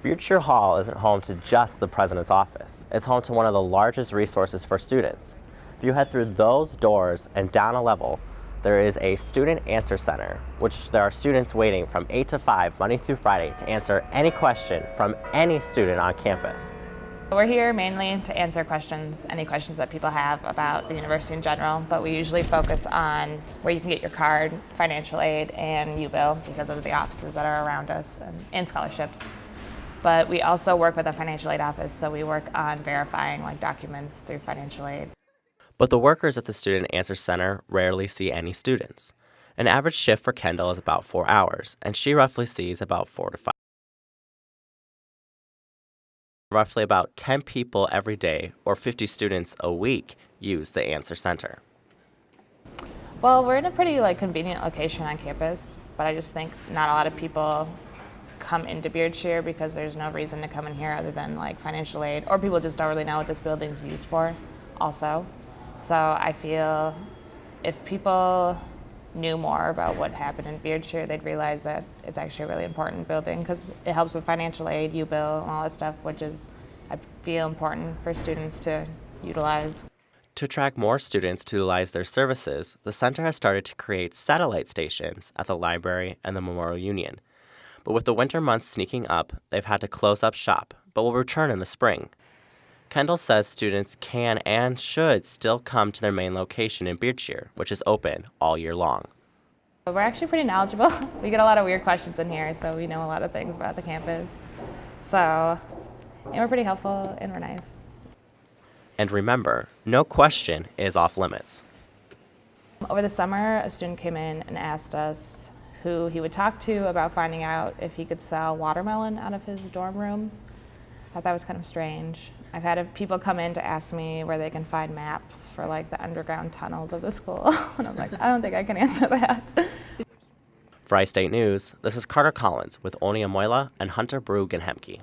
Beardshire Hall isn't home to just the president's office. It's home to one of the largest resources for students. If you head through those doors and down a level, there is a student answer center, which there are students waiting from 8 to 5, Monday through Friday, to answer any question from any student on campus. We're here mainly to answer questions, any questions that people have about the university in general, but we usually focus on where you can get your card, financial aid, and U-bill because of the offices that are around us, and scholarships. But we also work with a financial aid office, so we work on verifying documents through financial aid. But the workers at the Student Answer Center rarely see any students. An average shift for Kendall is about 4 hours, and she roughly sees about 4 to 5. Roughly about 10 people every day, or 50 students a week, use the Answer Center. Well, we're in a pretty convenient location on campus, but I just think not a lot of people come into Beardshire because there's no reason to come in here other than financial aid, or people just don't really know what this building's used for also. So I feel if people knew more about what happened in Beardshire, they'd realize that it's actually a really important building because it helps with financial aid, U-bill, and all that stuff, which is, I feel, important for students to utilize. To attract more students to utilize their services, the center has started to create satellite stations at the library and the Memorial Union. But with the winter months sneaking up, they've had to close up shop, but will return in the spring. Kendall says students can and should still come to their main location in Beardshire, which is open all year long. We're actually pretty knowledgeable. We get a lot of weird questions in here, so we know a lot of things about the campus. So we're pretty helpful and we're nice. And remember, no question is off limits. Over the summer, a student came in and asked us who he would talk to about finding out if he could sell watermelon out of his dorm room. I thought that was kind of strange. I've had people come in to ask me where they can find maps for the underground tunnels of the school. And I'm like, I don't think I can answer that. For iState News, this is Carter Collins with Oni Amoila and Hunter Bruggen-Hemke.